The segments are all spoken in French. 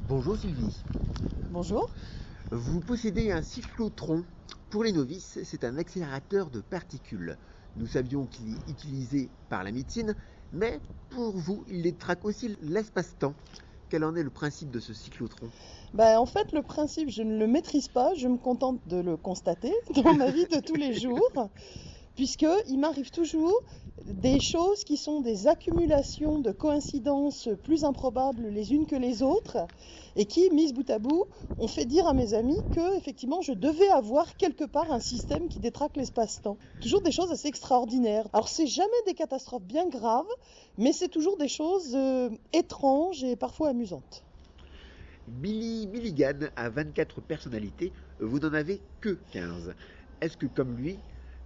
Bonjour Sylvie. Bonjour. Vous possédez un cyclotron. Pour les novices, c'est un accélérateur de particules. Nous savions qu'il est utilisé par la médecine, mais pour vous, il traque aussi l'espace-temps. Quel en est le principe de ce cyclotron? En fait, le principe, je ne le maîtrise pas, je me contente de le constater dans ma vie de tous les jours, puisqu'il m'arrive toujours des choses qui sont des accumulations de coïncidences plus improbables les unes que les autres, et qui, mises bout à bout, ont fait dire à mes amis que, effectivement, je devais avoir quelque part un système qui détraque l'espace-temps. Toujours des choses assez extraordinaires. Alors, c'est jamais des catastrophes bien graves, mais c'est toujours des choses étranges et parfois amusantes. Billy Milligan a 24 personnalités, vous n'en avez que 15. Est-ce que, comme lui,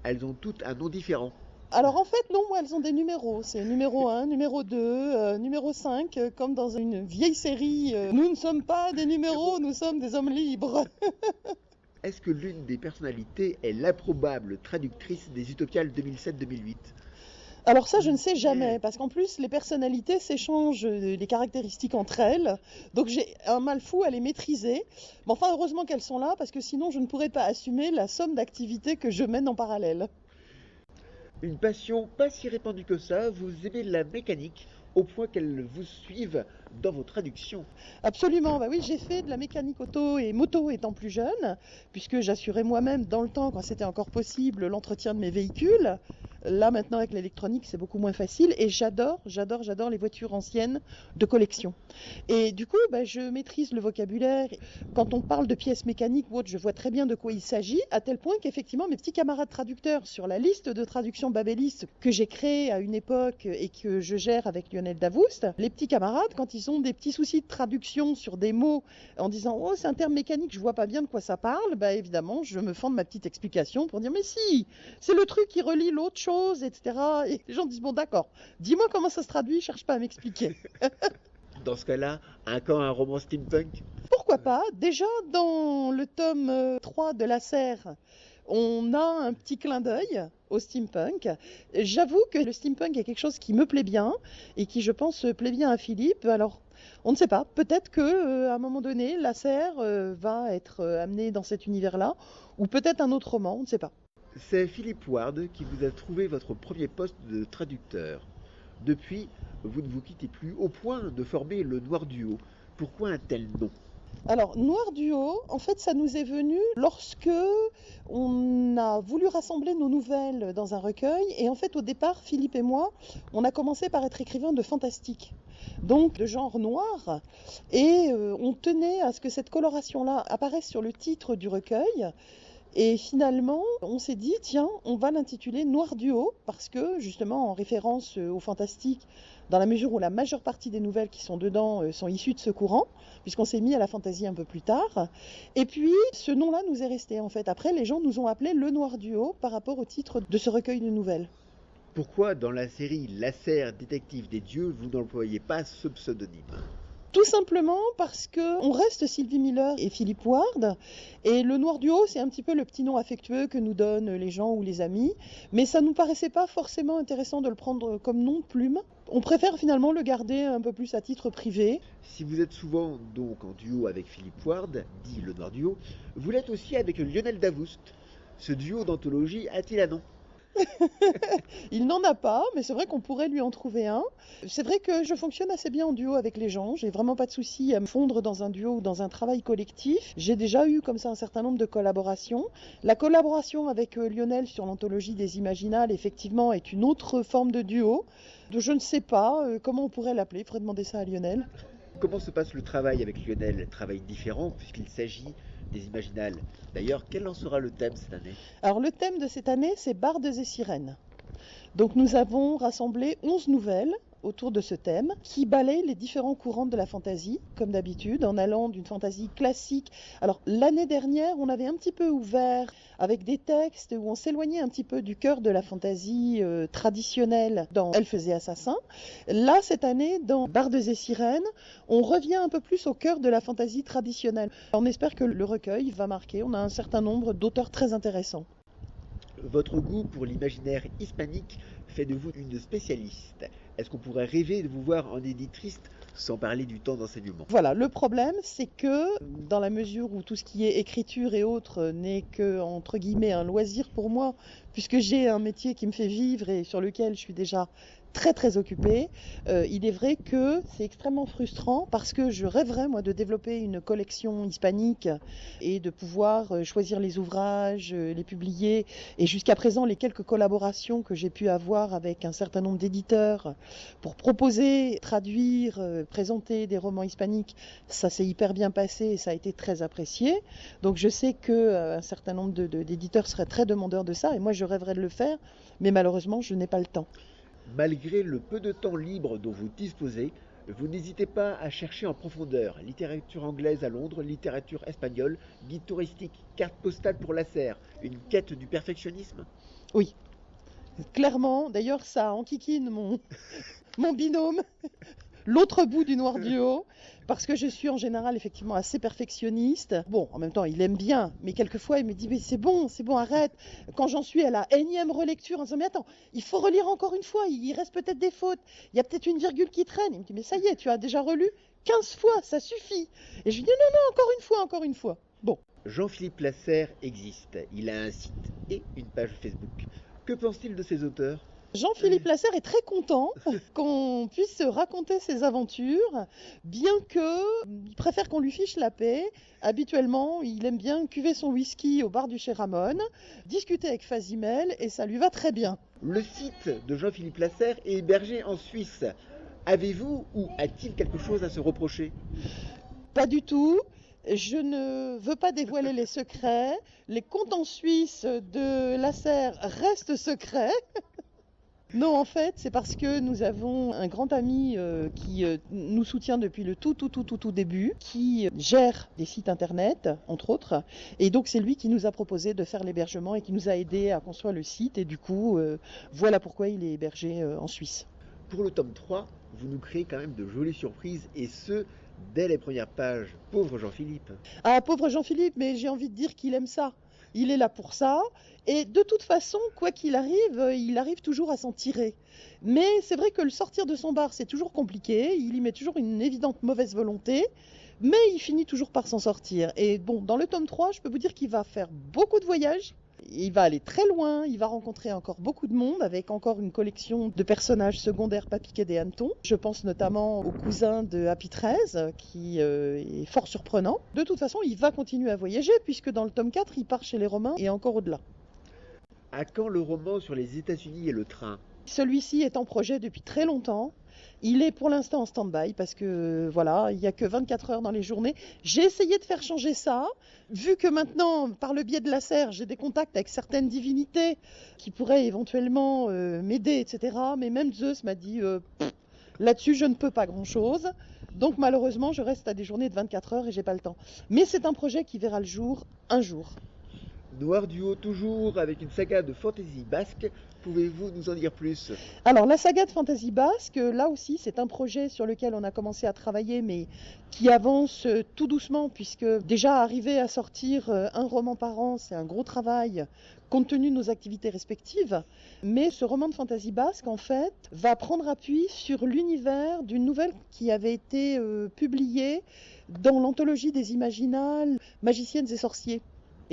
elles ont toutes un nom différent? Alors en fait, non, elles ont des numéros. C'est numéro 1, numéro 2, numéro 5, comme dans une vieille série. Nous ne sommes pas des numéros, nous sommes des hommes libres. Est-ce que l'une des personnalités est l'improbable traductrice des Utopiales 2007-2008? Alors ça, je ne sais jamais, parce qu'en plus, les personnalités s'échangent les caractéristiques entre elles. Donc j'ai un mal fou à les maîtriser. Mais enfin, heureusement qu'elles sont là, parce que sinon, je ne pourrais pas assumer la somme d'activités que je mène en parallèle. Une passion pas si répandue que ça, vous aimez la mécanique au point qu'elle vous suive dans vos traductions. Absolument, bah oui, j'ai fait de la mécanique auto et moto étant plus jeune, puisque j'assurais moi-même dans le temps, quand c'était encore possible, l'entretien de mes véhicules. Là, maintenant, avec l'électronique, c'est beaucoup moins facile et j'adore les voitures anciennes de collection. Et du coup, je maîtrise le vocabulaire. Quand on parle de pièces mécaniques ou autres, je vois très bien de quoi il s'agit, à tel point qu'effectivement, mes petits camarades traducteurs sur la liste de traduction Babelis que j'ai créée à une époque et que je gère avec Lionel Davoust, les petits camarades, quand ils ont des petits soucis de traduction sur des mots en disant « Oh, c'est un terme mécanique, je vois pas bien de quoi ça parle », évidemment, je me fends de ma petite explication pour dire « Mais si, c'est le truc qui relie l'autre chose, etc. » Et les gens disent « Bon, d'accord, dis-moi comment ça se traduit, cherche pas à m'expliquer. » Dans ce cas-là, un roman steampunk? Pourquoi pas? Déjà, dans le tome 3 de la serre, on a un petit clin d'œil au steampunk. J'avoue que le steampunk est quelque chose qui me plaît bien et qui, je pense, plaît bien à Philippe. Alors, on ne sait pas. Peut-être que, à un moment donné, la serre va être amenée dans cet univers-là, ou peut-être un autre roman, on ne sait pas. C'est Philippe Ward qui vous a trouvé votre premier poste de traducteur. Depuis, vous ne vous quittez plus au point de former le Noir Duo. Pourquoi un tel nom? Alors, Noir Duo, en fait, ça nous est venu lorsque on a voulu rassembler nos nouvelles dans un recueil. Et en fait, au départ, Philippe et moi, on a commencé par être écrivains de fantastique, donc de genre noir. Et on tenait à ce que cette coloration-là apparaisse sur le titre du recueil. Et finalement, on s'est dit, tiens, on va l'intituler Noir Duo, parce que, justement, en référence au fantastique, dans la mesure où la majeure partie des nouvelles qui sont dedans sont issues de ce courant, puisqu'on s'est mis à la fantaisie un peu plus tard. Et puis, ce nom-là nous est resté, en fait. Après, les gens nous ont appelé le Noir Duo par rapport au titre de ce recueil de nouvelles. Pourquoi dans la série La Serre détective des dieux, vous n'employez pas ce pseudonyme? Tout simplement parce que on reste Sylvie Miller et Philippe Ward, et le Noir Duo, c'est un petit peu le petit nom affectueux que nous donnent les gens ou les amis, mais ça nous paraissait pas forcément intéressant de le prendre comme nom de plume. On préfère finalement le garder un peu plus à titre privé. Si vous êtes souvent donc en duo avec Philippe Ward, dit le Noir Duo, vous l'êtes aussi avec Lionel Davoust. Ce duo d'anthologie a-t-il un nom? Il n'en a pas, mais c'est vrai qu'on pourrait lui en trouver un. C'est vrai que je fonctionne assez bien en duo avec les gens. J'ai vraiment pas de souci à me fondre dans un duo ou dans un travail collectif. J'ai déjà eu comme ça un certain nombre de collaborations. La collaboration avec Lionel sur l'anthologie des Imaginales, effectivement, est une autre forme de duo. Je ne sais pas comment on pourrait l'appeler. Il faudrait demander ça à Lionel. Comment se passe le travail avec Lionel? Travail différent puisqu'il s'agit des Imaginales. D'ailleurs, quel en sera le thème cette année? Alors le thème de cette année, c'est Bardes et sirènes. Donc nous avons rassemblé 11 nouvelles autour de ce thème qui balayent les différents courants de la fantaisie, comme d'habitude, en allant d'une fantaisie classique. Alors l'année dernière, on avait un petit peu ouvert avec des textes où on s'éloignait un petit peu du cœur de la fantaisie traditionnelle dans Elfes et Assassins. Là, cette année, dans Bardes et sirènes, on revient un peu plus au cœur de la fantaisie traditionnelle. On espère que le recueil va marquer. On a un certain nombre d'auteurs très intéressants. Votre goût pour l'imaginaire hispanique fait de vous une spécialiste. Est-ce qu'on pourrait rêver de vous voir en éditrice sans parler du temps d'enseignement. Voilà, le problème, c'est que dans la mesure où tout ce qui est écriture et autres n'est que, entre guillemets, un loisir pour moi, puisque j'ai un métier qui me fait vivre et sur lequel je suis déjà très très occupée, il est vrai que c'est extrêmement frustrant parce que je rêverais moi de développer une collection hispanique et de pouvoir choisir les ouvrages, les publier, et jusqu'à présent les quelques collaborations que j'ai pu avoir avec un certain nombre d'éditeurs pour proposer, traduire, présenter des romans hispaniques, ça s'est hyper bien passé et ça a été très apprécié. Donc je sais que un certain nombre d'éditeurs seraient très demandeurs de ça et moi je rêverais de le faire, mais malheureusement je n'ai pas le temps. Malgré le peu de temps libre dont vous disposez, vous n'hésitez pas à chercher en profondeur. Littérature anglaise à Londres, littérature espagnole, guide touristique, carte postale pour la serre, une quête du perfectionnisme. Oui, clairement. D'ailleurs, ça enquiquine mon binôme, l'autre bout du noir du haut, parce que je suis en général effectivement assez perfectionniste. Bon, en même temps, il aime bien, mais quelquefois il me dit mais c'est bon, arrête. Quand j'en suis à la énième relecture, en disant mais attends, il faut relire encore une fois, il reste peut-être des fautes, il y a peut-être une virgule qui traîne. Il me dit mais ça y est, tu as déjà relu 15 fois, ça suffit. Et je lui dis non, non, encore une fois. Bon. Jean-Philippe Lasserre existe. Il a un site et une page Facebook. Que pense-t-il de ses auteurs ? Jean-Philippe Lasserre est très content qu'on puisse raconter ses aventures, bien qu'il préfère qu'on lui fiche la paix. Habituellement, il aime bien cuver son whisky au bar du chez Ramon, discuter avec Fazimel, et ça lui va très bien. Le site de Jean-Philippe Lasserre est hébergé en Suisse. Avez-vous ou a-t-il quelque chose à se reprocher ? Pas du tout. Je ne veux pas dévoiler les secrets. Les comptes en Suisse de Lasserre restent secrets. Non, en fait, c'est parce que nous avons un grand ami qui nous soutient depuis le tout début, qui gère des sites internet, entre autres. Et donc, c'est lui qui nous a proposé de faire l'hébergement et qui nous a aidé à construire le site. Et du coup, voilà pourquoi il est hébergé en Suisse. Pour le tome 3, vous nous créez quand même de jolies surprises, et ce, dès les premières pages. Pauvre Jean-Philippe. Ah, pauvre Jean-Philippe, mais j'ai envie de dire qu'il aime ça. Il est là pour ça, et de toute façon, quoi qu'il arrive, il arrive toujours à s'en tirer. Mais c'est vrai que le sortir de son bar, c'est toujours compliqué, il y met toujours une évidente mauvaise volonté, mais il finit toujours par s'en sortir. Et bon, dans le tome 3, je peux vous dire qu'il va faire beaucoup de voyages, il va aller très loin, il va rencontrer encore beaucoup de monde, avec encore une collection de personnages secondaires pas piqués des hannetons. Je pense notamment au cousin de Happy 13, qui est fort surprenant. De toute façon, il va continuer à voyager, puisque dans le tome 4, il part chez les Romains et encore au-delà. À quand le roman sur les États-Unis et le train ? Celui-ci est en projet depuis très longtemps. Il est pour l'instant en stand-by parce que voilà, il n'y a que 24 heures dans les journées. J'ai essayé de faire changer ça, vu que maintenant, par le biais de Lasserre, j'ai des contacts avec certaines divinités qui pourraient éventuellement m'aider, etc. Mais même Zeus m'a dit, là-dessus, je ne peux pas grand-chose. Donc malheureusement, je reste à des journées de 24 heures et j'ai pas le temps. Mais c'est un projet qui verra le jour un jour. Noir du Haut toujours, avec une saga de fantasy basque. Pouvez-vous nous en dire plus ? Alors la saga de Fantasy Basque, là aussi c'est un projet sur lequel on a commencé à travailler mais qui avance tout doucement, puisque déjà arriver à sortir un roman par an, c'est un gros travail compte tenu de nos activités respectives. Mais ce roman de Fantasy Basque en fait va prendre appui sur l'univers d'une nouvelle qui avait été publiée dans l'anthologie des Imaginales, Magiciennes et Sorciers.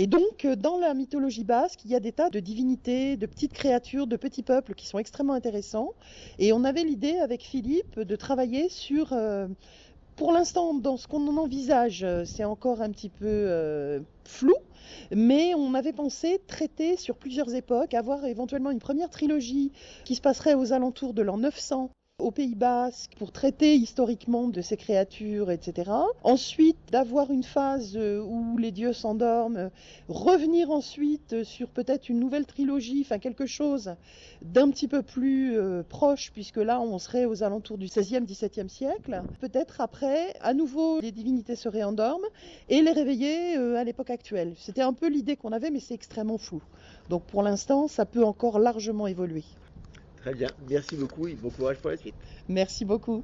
Et donc, dans la mythologie basque, il y a des tas de divinités, de petites créatures, de petits peuples qui sont extrêmement intéressants. Et on avait l'idée avec Philippe de travailler sur, pour l'instant, dans ce qu'on en envisage, c'est encore un petit peu flou, mais on avait pensé traiter sur plusieurs époques, avoir éventuellement une première trilogie qui se passerait aux alentours de l'an 900. Au Pays Basque, pour traiter historiquement de ces créatures, etc. Ensuite, d'avoir une phase où les dieux s'endorment, revenir ensuite sur peut-être une nouvelle trilogie, enfin quelque chose d'un petit peu plus proche, puisque là on serait aux alentours du XVIe, XVIIe siècle. Peut-être après, à nouveau, les divinités se réendorment et les réveiller à l'époque actuelle. C'était un peu l'idée qu'on avait, mais c'est extrêmement flou. Donc pour l'instant, ça peut encore largement évoluer. Très bien, merci beaucoup et bon courage pour la suite. Merci beaucoup.